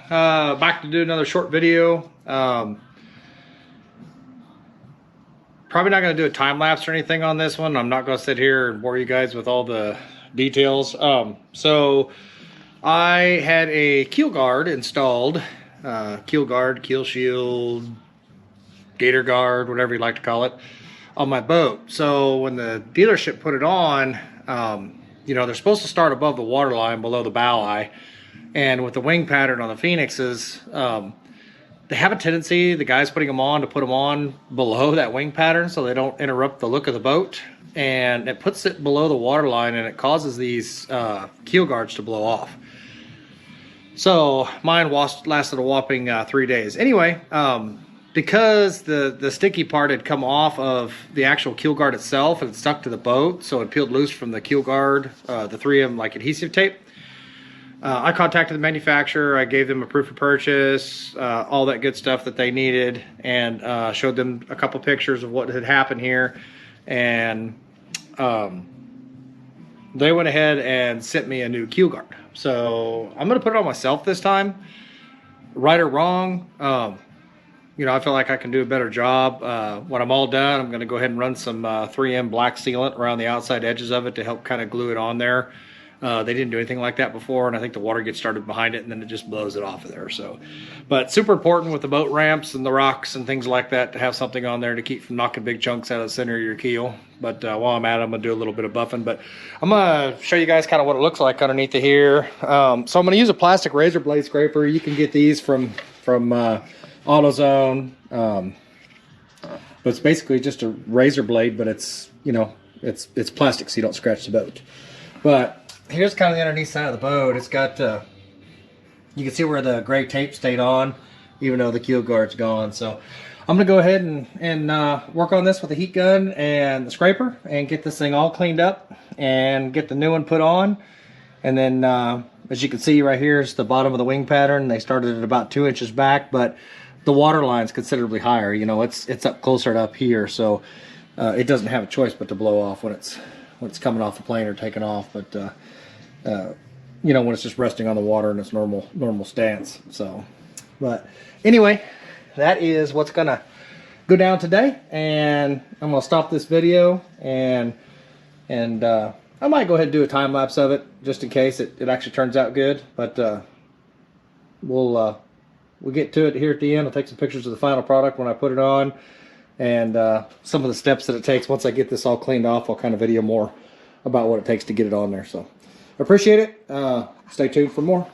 back to do another short video. Probably not going to do a time lapse or anything on this one. I'm not going to sit here and bore you guys with all the details. So I had a keel guard installed, keel guard, keel shield, gator guard, whatever you like to call it, on my boat. So when the dealership put it on, you know, they're supposed to start above the water line, below the bow eye. And with the wing pattern on the Phoenixes, they have a tendency, the guys putting them on, to put them on below that wing pattern so they don't interrupt the look of the boat. And it puts it below the water line, and it causes these keel guards to blow off. So mine lasted a whopping 3 days. Anyway, because the sticky part had come off of the actual keel guard itself and it stuck to the boat, so it peeled loose from the keel guard, the 3M like adhesive tape. I contacted the manufacturer. I gave them a proof of purchase, all that good stuff that they needed, and showed them a couple pictures of what had happened here. And they went ahead and sent me a new keel guard. So I'm going to put it on myself this time. Right or wrong, you know, I feel like I can do a better job. When I'm all done, I'm going to go ahead and run some 3M black sealant around the outside edges of it to help kind of glue it on there. They didn't do anything like that before, and I think the water gets started behind it, and then it just blows it off of there. So, but super important with the boat ramps and the rocks and things like that to have something on there to keep from knocking big chunks out of the center of your keel. But while I'm at it, I'm going to do a little bit of buffing. But I'm going to show you guys kind of what it looks like underneath of here. So I'm going to use a plastic razor blade scraper. You can get these from AutoZone. But it's basically just a razor blade, but it's, you know, it's plastic so you don't scratch the boat. But here's kind of the underneath side of the boat. It's got, you can see where the gray tape stayed on, even though the keel guard's gone. So I'm going to go ahead and work on this with the heat gun and the scraper and get this thing all cleaned up and get the new one put on. And then, as you can see right here is the bottom of the wing pattern. They started at about 2 inches back, but the water line's considerably higher. You know, it's up closer to up here, so it doesn't have a choice but to blow off when it's coming off the plane or taking off. But you know, when it's just resting on the water in its normal stance. So, but anyway, that is what's gonna go down today, and I'm gonna stop this video, and I might go ahead and do a time lapse of it just in case it actually turns out good. But we'll get to it here at the end. I'll take some pictures of the final product when I put it on, and some of the steps that it takes. Once I get this all cleaned off, I'll kind of video more about what it takes to get it on there. So I appreciate it. Stay tuned for more.